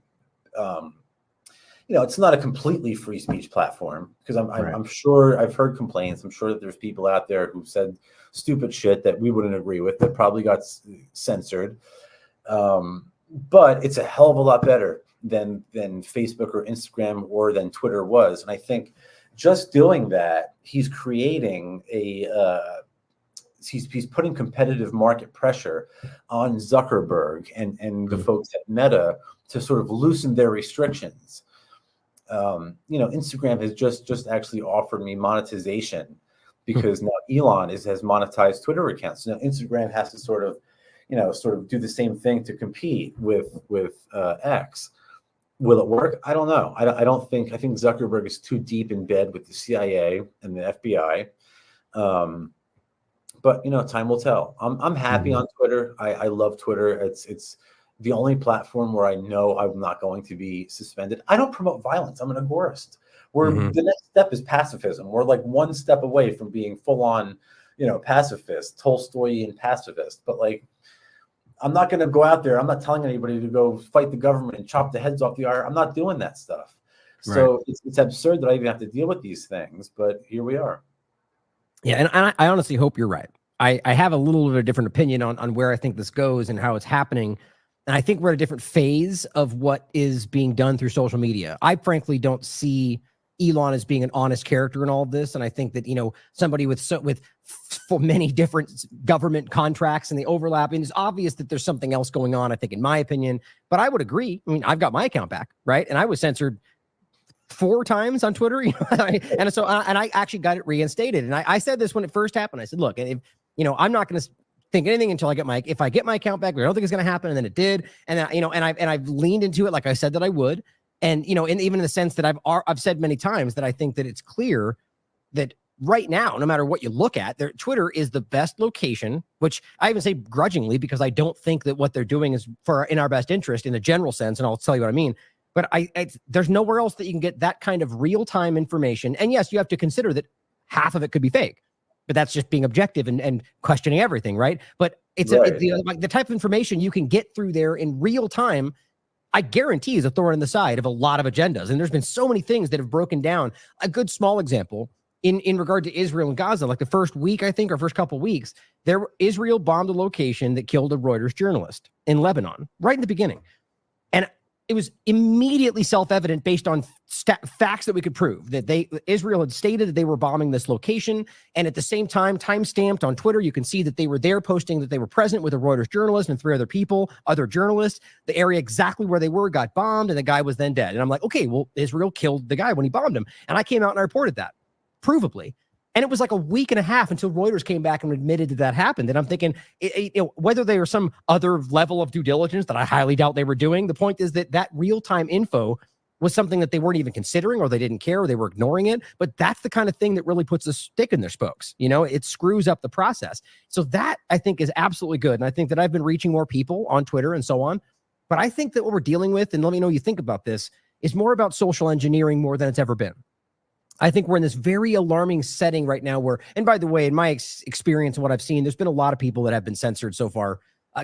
it's not a completely free speech platform, because I'm sure I've heard complaints. I'm sure that there's people out there who've said stupid shit that we wouldn't agree with that probably got censored. But it's a hell of a lot better than Facebook or Instagram or than Twitter was. And I think just doing that, he's creating he's putting competitive market pressure on Zuckerberg and the folks at Meta to sort of loosen their restrictions. Instagram has just actually offered me monetization because now Elon has monetized Twitter accounts. Now Instagram has to sort of do the same thing to compete with X. Will it work? I don't know. I think Zuckerberg is too deep in bed with the CIA and the FBI. But time will tell. I'm happy on Twitter. I love Twitter. It's the only platform where I know I'm not going to be suspended. I don't promote violence. I'm an agorist. The next step is pacifism. We're like one step away from being full on, pacifist, Tolstoyan pacifist. But like, I'm not going to go out there. I'm not telling anybody to go fight the government and chop the heads off the IRA. I'm not doing that stuff. So it's absurd that I even have to deal with these things. But here we are. Yeah, and I honestly hope you're right. I have a little bit of a different opinion on where I think this goes and how it's happening. And I think we're at a different phase of what is being done through social media. I frankly don't see Elon as being an honest character in all of this. And I think that, somebody with for many different government contracts and the overlap, and it's obvious that there's something else going on, I think, in my opinion. But I would agree. I mean, I've got my account back, right? And I was censored 4 times on Twitter, and I actually got it reinstated. And I said this when it first happened. I said, look, if, I'm not going to think anything until if I get my account back, I don't think it's going to happen. And then it did. And I've leaned into it like I said that I would. And, and even in the sense that I've said many times that I think that it's clear that right now, no matter what you look at, Twitter is the best location, which I even say grudgingly, because I don't think that what they're doing is in our best interest in a general sense. And I'll tell you what I mean. But there's nowhere else that you can get that kind of real-time information. And yes, you have to consider that half of it could be fake, but that's just being objective and questioning everything, right? But it's the type of information you can get through there in real time, I guarantee is a thorn in the side of a lot of agendas. And there's been so many things that have broken down. A good small example in regard to Israel and Gaza, like the first week, I think, or first couple of weeks, Israel bombed a location that killed a Reuters journalist in Lebanon, right in the beginning. And it was immediately self-evident based on facts that we could prove that Israel had stated that they were bombing this location. And at the same time, time-stamped on Twitter, you can see that they were there posting that they were present with a Reuters journalist and 3 other journalists. The area exactly where they were got bombed, and the guy was then dead. And I'm like, okay, well, Israel killed the guy when he bombed him. And I came out and I reported that, provably. And it was like a week and a half until Reuters came back and admitted that happened. And I'm thinking, whether they were some other level of due diligence that I highly doubt they were doing, the point is that real-time info was something that they weren't even considering, or they didn't care, or they were ignoring it. But that's the kind of thing that really puts a stick in their spokes. It screws up the process. So that, I think, is absolutely good. And I think that I've been reaching more people on Twitter and so on. But I think that what we're dealing with, and let me know what you think about this, is more about social engineering more than it's ever been. I think we're in this very alarming setting right now where, and by the way, in my experience and what I've seen, there's been a lot of people that have been censored so far.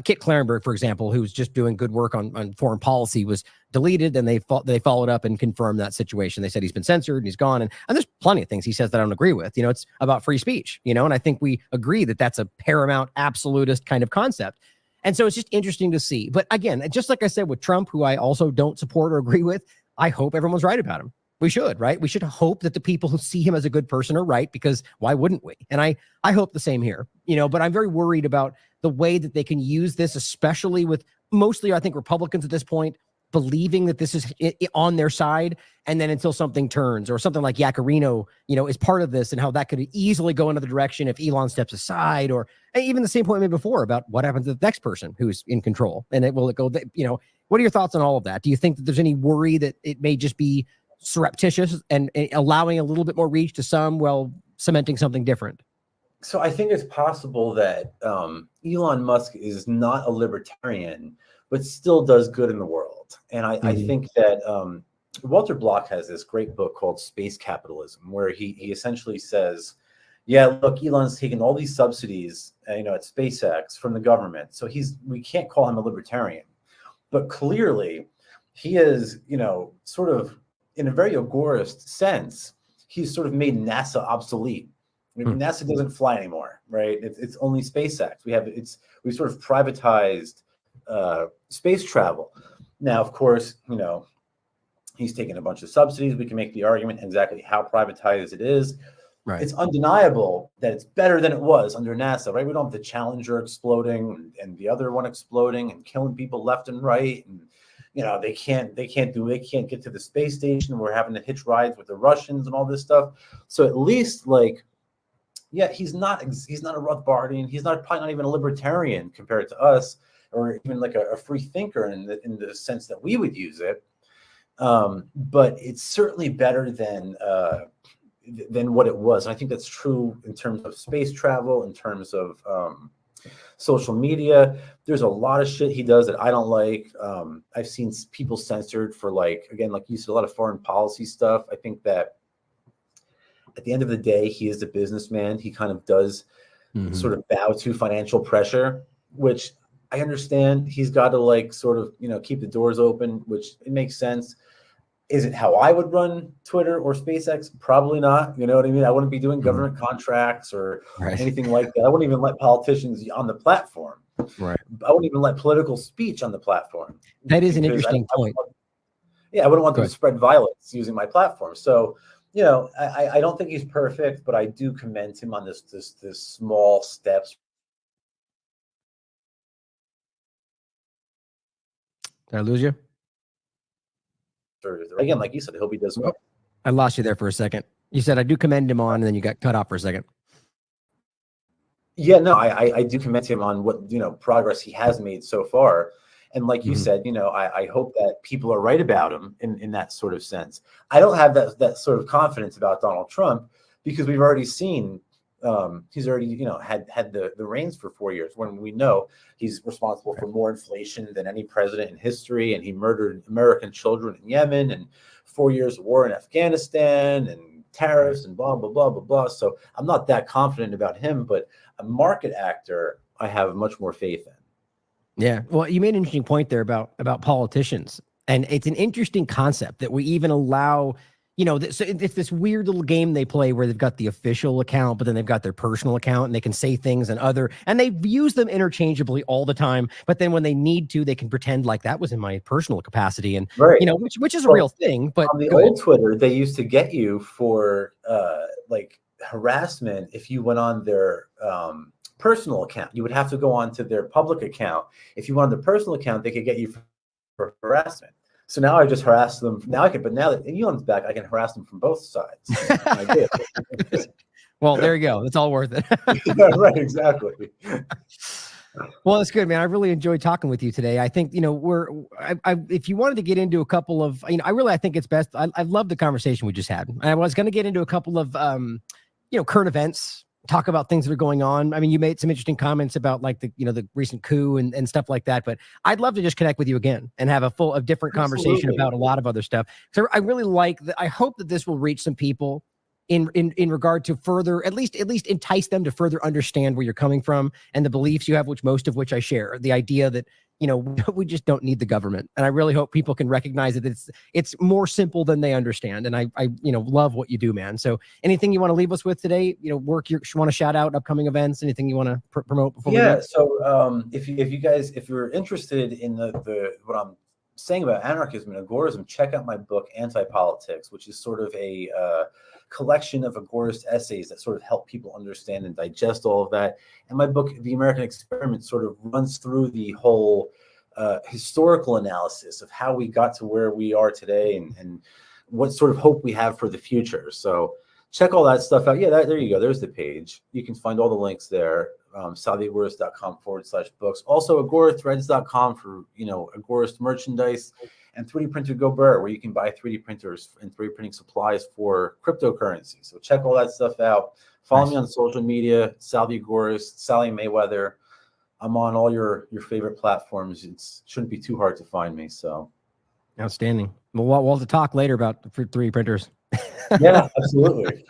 Kit Clarenberg, for example, who's just doing good work on foreign policy, was deleted, and they followed up and confirmed that situation. They said he's been censored and he's gone. And there's plenty of things he says that I don't agree with. It's about free speech, and I think we agree that that's a paramount absolutist kind of concept. And so it's just interesting to see. But again, just like I said with Trump, who I also don't support or agree with, I hope everyone's right about him. We should, right? We should hope that the people who see him as a good person are right, because why wouldn't we? And I hope the same here, but I'm very worried about the way that they can use this, especially with mostly, I think, Republicans at this point, believing that this is on their side. And then until something turns, or something like Yacarino, is part of this, and how that could easily go another direction if Elon steps aside, or even the same point made before about what happens to the next person who's in control. And what are your thoughts on all of that? Do you think that there's any worry that it may just be surreptitious and allowing a little bit more reach to some while cementing something different? So I think it's possible that Elon Musk is not a libertarian, but still does good in the world. And I think that Walter Block has this great book called Space Capitalism, where he essentially says, yeah, look, Elon's taken all these subsidies, you know, at SpaceX from the government. So we can't call him a libertarian, but clearly he is, you know, sort of in a very agorist sense, he's sort of made NASA obsolete. I mean, NASA doesn't fly anymore, right? It's only SpaceX. We sort of privatized space travel. Now, of course, you know, he's taken a bunch of subsidies. We can make the argument exactly how privatized it is. Right. It's undeniable that it's better than it was under NASA, right? We don't have the Challenger exploding and the other one exploding and killing people left and right. And, you know, they can't get to the space station. We're having to hitch rides with the Russians and all this stuff. So at least, like, yeah, he's not a Rothbardian. He's probably not even a libertarian compared to us, or even like a free thinker in the sense that we would use it. But it's certainly better than what it was. And I think that's true in terms of space travel, in terms of social media. There's a lot of shit he does that I don't like. I've seen people censored for, like, again, like you said, a lot of foreign policy stuff. I think that at the end of the day, he is a businessman. He kind of does sort of bow to financial pressure, which I understand. He's got to, like, sort of, you know, keep the doors open, which it makes sense. Is it how I would run Twitter or SpaceX? Probably not. You know what I mean? I wouldn't be doing government contracts or anything like that. I wouldn't even let politicians on the platform. Right. I wouldn't even let political speech on the platform. That is an interesting point. I wouldn't want them to spread violence using my platform. So, you know, I don't think he's perfect, but I do commend him on this small steps. Did I lose you? Again, like you said, I hope he does well. I lost you there for a second. You said I do commend him on, and then you got cut off for a second. Yeah, no, I do commend him on what, you know, progress he has made so far. And like you said, you know, I hope that people are right about him in that sort of sense. I don't have that sort of confidence about Donald Trump, because we've already seen he's already, you know, had the reins for 4 years, when we know he's responsible for more inflation than any president in history, and he murdered American children in Yemen, and 4 years of war in Afghanistan, and tariffs, and blah blah blah blah blah. So I'm not that confident about him, but a market actor I have much more faith in. Yeah, well, you made an interesting point there about politicians, and it's an interesting concept that we even allow. You know, so it's this weird little game they play where they've got the official account, but then they've got their personal account, and they can say things and they use them interchangeably all the time. But then when they need to, they can pretend like that was in my personal capacity, and you know, which is a real thing. But on the old Twitter, they used to get you for like harassment if you went on their personal account. You would have to go on to their public account. If you went on their personal account, they could get you for harassment. So now I just harass them. Now that Elon's back, I can harass them from both sides. I did. Well, there you go. It's all worth it. Yeah, right, exactly. Well, that's good, man. I really enjoyed talking with you today. I think, you know, if you wanted to get into a couple of, you know, I think it's best. I love the conversation we just had. I was going to get into a couple of, you know, current events, talk about things that are going on. I mean, you made some interesting comments about, like, the, you know, the recent coup and stuff like that, but I'd love to just connect with you again and have a different conversation about a lot of other stuff. So I really like that. I hope that this will reach some people in regard to further, at least entice them to further understand where you're coming from and the beliefs you have, most of which I share. The idea that, you know, we just don't need the government. And I really hope people can recognize that it's more simple than they understand. And I you know, love what you do, man. So anything you want to leave us with today, you know, work you want to shout out, upcoming events, anything you want to promote before we leave? So if you're interested in the what I'm saying about anarchism and agorism, check out my book, Anti-Politics, which is sort of a collection of agorist essays that sort of help people understand and digest all of that. And my book, The American Experiment, sort of runs through the whole historical analysis of how we got to where we are today, and what sort of hope we have for the future. So check all that stuff out. Yeah, there you go. There's the page. You can find all the links there. saltheagorist.com/books. Also, agorithreads.com for, you know, agorist merchandise, and 3D Printer Go Burr, where you can buy 3D printers and 3D printing supplies for cryptocurrency. So check all that stuff out. Follow me on social media, Sal The Agorist, Sally Mayweather. I'm on all your favorite platforms. It shouldn't be too hard to find me. So outstanding. Well, we'll have to talk later about 3D printers. Yeah, absolutely.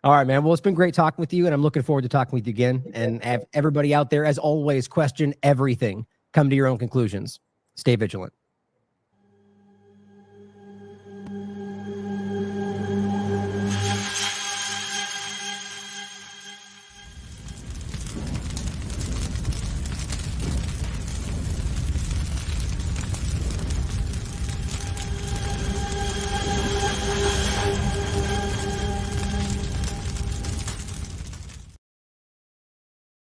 All right, man. Well, it's been great talking with you, and I'm looking forward to talking with you again. And have everybody out there, as always, question everything. Come to your own conclusions. Stay vigilant.